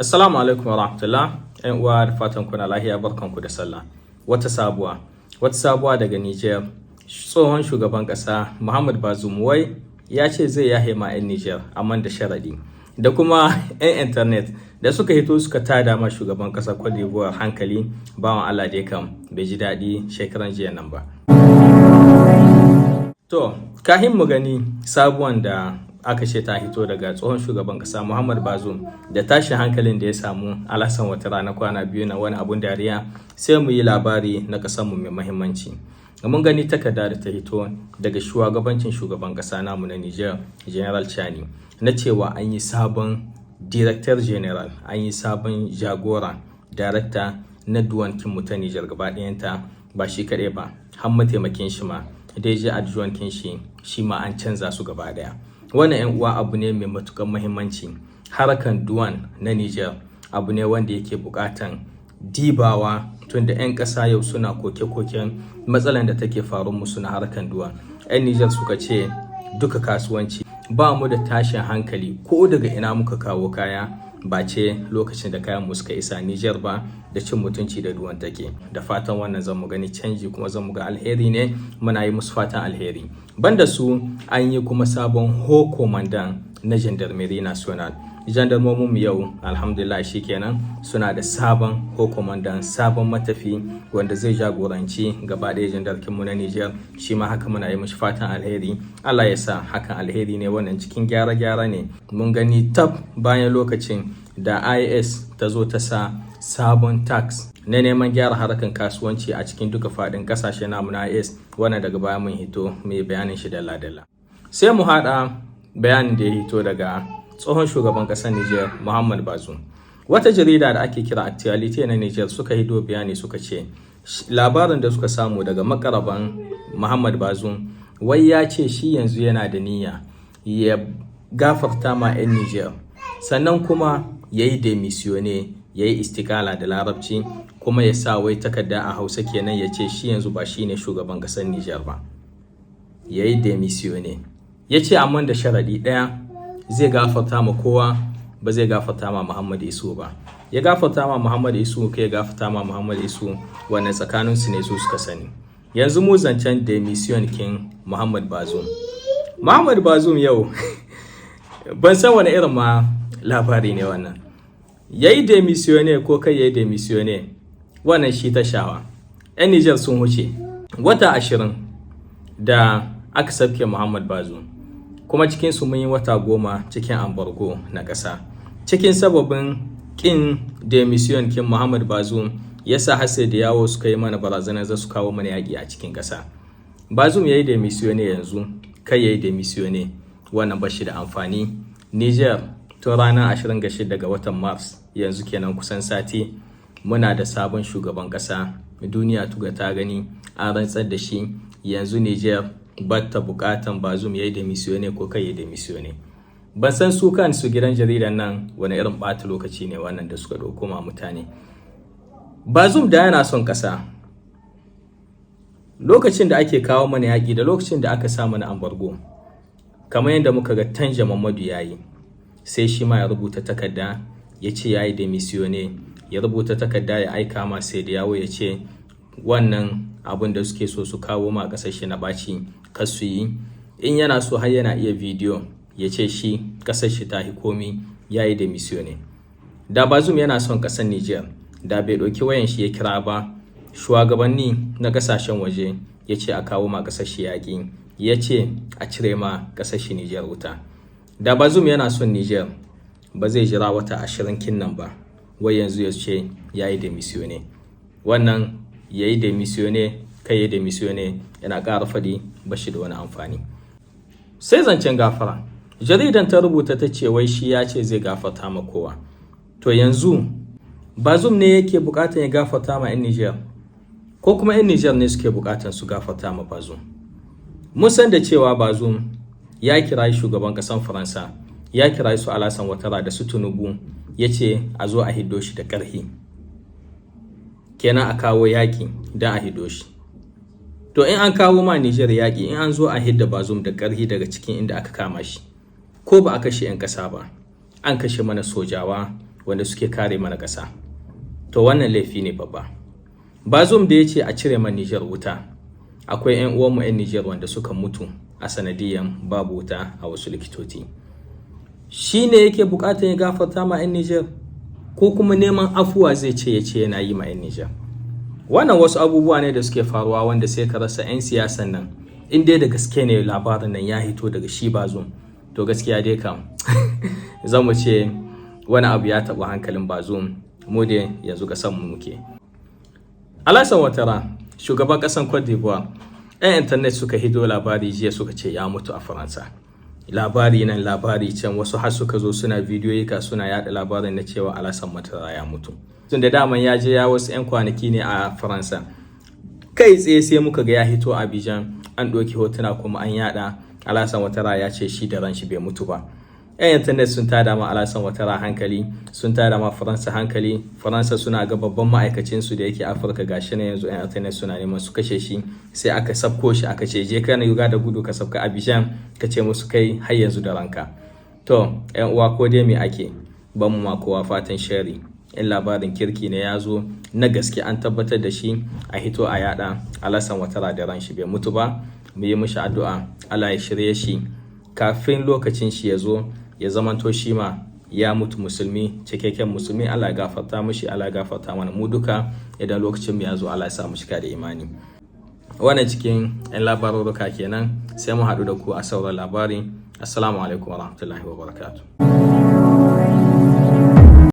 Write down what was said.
Assalamu alaikum wa rahmatullah. ‘Yan uwa da fatan kuna lahiya, barkanku da sallah. Wata sabuwa daga Niger. Tsohon shugaban ƙasa Muhammad Bazoum wai ya ce zai yahe ma 'yan Niger amma da sharaɗi. Da kuma 'yan internet da suka hito suka tada ma shugaban ƙasar Cote d'Ivoire hankali, bawan Allah dai kam bai ji daɗi shekaran jiya nan ba. To, kahin mu gani sabuwan da aka ce ta hito daga tsohon shugaban kasa Muhammad Bazoum da tashin hankalin da ya samu alasan wata rana kwana biyu na wani abun dariya, sai mu yi labari na kasanmu mai mahimmanci. Mun gani takarda da ta hito daga shugabancin shugaban kasa namu na Niger, General Chani, na cewa an yi sabon Director General, an yi sabon jagora, Director na duwankin ta Niger gaba ɗayanta, ba shi kaɗai ba, har mataimakin shi ma, da ya je adjuwankin shi ma an canza su gaba ɗaya. Wannan 'yan uwa abu ne mai matukar muhimmanci. Harkan duwan na Niger abu ne wanda yake bukatan dibawa, tunda 'yan ƙasa yau suna koke-koken matsalan da take faru musu na harkan duwan. 'Yan Niger suka ce duka kasuwanci ba mu da tashin hankali ko daga ina muka kawo kaya, ba ce lokacin da kayan mu suka isa Niger ba da cin mutunci da duwan take. Da fatan wannan zan mu gani canji kuma zan mu ga alheri ne, muna yi musu fatan alheri. Banda su an yi kuma sabon ho commandant na Gendarmerie National. Jandarmomin mu yau alhamdulillah shikenan suna da sabon ho commandant, sabon matafi wanda zai jagoranci gaba ɗaya jandarkin mu na Niger. Shi ma haka muna yi mishi fatan alheri. Allah ya sa hakan alheri ne, wannan cikin gyara ne. Mun gani tab bayan lokacin da IAS ta zo ta sa sabon tax na neman gyara harkan kasuwanci a cikin duka faɗin ƙasashe namu na IAS, wannan daga baya mun hito mai bayanin shi dalla-dalla. Sai mu haɗa bayanin da ya hito daga tsohon shugaban ƙasar Niger Muhammad Bazoum. Wata jarida da ake kira Actuality na Niger suka hito bayani, suka ce labarin da suka samu daga makaraban Muhammad Bazoum wai ya ce shi yanzu yana da niyya ya gafarta ma 'yan Niger, sannan kuma ya yi demisione, ya yi istikala da larabci, kuma ya sa wai takarda a Hausa kenan ya ce shi yanzu ba shi ne shugaban ƙasar Niger ba. Ya yi demisione. Ya ce amma da sharaɗi ɗaya, zai gafarta ma kowa, ba zai gafarta ma Muhammad Isu ba. Ya gafarta ma Muhammad Isu, kai ya gafarta ma Muhammad Isu, wannan tsakaninsu ne su suka sani. Yanzu mu zancen demission king Muhammad Bazoum. Muhammad Bazoum yau ban san wani irin ma labari ne wannan. Ya yi demisione ko kai ya yi demisione, wannan shi ta shawa. 'Yan Niger sun wuce wata 20 da aka sabke Muhammad Bazoum, kuma cikinsu mun yi wata 10 cikin ambargo na ƙasa. Cikin sababin ƙin demission kin Muhammad Bazoum ya sa hase da yawo suka yi mana barazanar za su kawo mana yaƙi a cikin ƙasa. Bazoum ya yi demisione yanzu, kai ya yi demisione, wannan ba shi da amfani. Niger tun ranar 26 ga watan Mars, yanzu kenan kusan sati, muna da sabon shugaban ƙasa. Duniya tuga ta gani, an rantsar da shi. Yanzu Niger batta bukatan Bazoum ya yi demisione ko kai ya demisione. Ban san su kansu gidan jaridan nan wani irin ɓata lokaci ne wannan da suka ɗauko ma mutane. Bazoum da yana son ƙasa, lokacin da ake kawo mana yaƙi da lokacin da aka sa mana ambargo, kamar yadda muka ga Tanja Mamadu ya yi, sai shi ma ya rubuta takarda ya ce ya yi demisione, ya rubuta takarda ya aika ma sai da yawo ya ce wannan abin da suke so su kawo ma ƙasashe na ɓaci kar su yi. In yana so har yana iya bidiyo ya ce shi ƙasashe ta hi komi, ya yi demisione. Da Bazoum yana son ƙasar Niger, da bai ɗauki wayan shi ya kira ba shugabanni na ƙasashen waje ya ce a kawo ma ƙasashe yaƙi, ya ce a cire ma ƙasashe Niger wuta. Da Bazoum yana son Niger, ba zai jira wata 20 kinnan ba, wai yanzu ya ce ya yi demisione. Wannan ya yi demisione kai ya demisione yana ƙara faɗi ba shi da wani amfani. Sai zancen gafara. Jaridan ta rubuta ta ce wai shi ya ce zai gafarta ma kowa. To yanzu Bazoum ne yake buƙatar ya gafarta ma 'yan Niger, ko kuma 'yan Niger ne suke buƙatar su gafarta ma Bazoum? Mun san da cewa Bazoum ya kirayi shugaban ƙasar Faransa, ya kirayi su Alassane Ouattara da su Tinubu, ya ce a zo a hiddo shi da ƙarfi, kenan a kawo yaƙi da a hiddo shi. To in an kawo ma Niger yaƙi, in an zo a hidda Bazoum da ƙarfi daga cikin inda aka kama shi, ko ba a kashe 'yan ƙasa ba, an kashe mana sojawa, wanda suke kare mana ƙasa. To wannan laifi ne babba. Bazoum da ya ce a cire man Niger wuta, akwai 'yan uwanmu 'yan Niger wanda suka mutu a sanadiyan babu wuta a wasu likitoci. Shi ne yake bukatar ya gafarta ma 'yan Niger ko kuma neman afuwa zai ce ya ce yana yi ma 'yan Niger? Wannan wasu abubuwa ne da suke faruwa wanda sai ka rasa 'yan siyasan nan. In dai da gaske ne labarin nan ya hito daga shi Bazoum, to gaskiya dai kam za mu ce wani abu ya taɓa hankalin Bazoum, mu dai yanzu ƙasar mu muke. Alassane Ouattara, shugaban ƙasar Cote d'Ivoire, 'yan intanet suka hito labari jiya suka ce ya mutu a Faransa. Labari nan labari can, wasu har suka zo suna bidiyoyi suna yada labarin na cewa Alassane Ouattara ya mutu. Tun da daman ya je ya wasu 'yan kwanaki ne a Faransa. Kai tsaye sai muka ga ya hito a Abidjan, an ɗauki hotuna kuma an yada. Alassane Ouattara ya ce shi da ran shi bai mutu ba. 'Yan intanet sun tada ma Alassane Ouattara hankali, sun tada ma Faransa hankali. Faransa suna ga babban ma'aikacinsu da yake Afirka gashi na yanzu 'yan intanet suna neman su kashe shi, sai aka sabko shi aka ce je ka na yuga da gudu ka sabka Abidjan ka ce musu kai har yanzu da ranka. To 'yan uwa ko dai me ake, ban mu ma kowa fatan shari. In labarin kirki ne ya zo na gaske an tabbatar da shi, a hito a yada Alassane Ouattara da ran shi bai mutu ba. Mu yi mishi addu'a Allah ya shirye shi kafin lokacin shi ya zo, ya zamanto shi ma ya mutu musulmi, cikakken musulmi. Allah ya gafarta mishi, Allah ya gafarta mana mu duka. Idan lokacin mu ya zo, Allah ya sa mu cika da imani. Wannan cikin 'yan labaruruka kenan, sai mu haɗu da ku a sauran labari. Assalamu alaikum warahmatullahi wabarakatuh.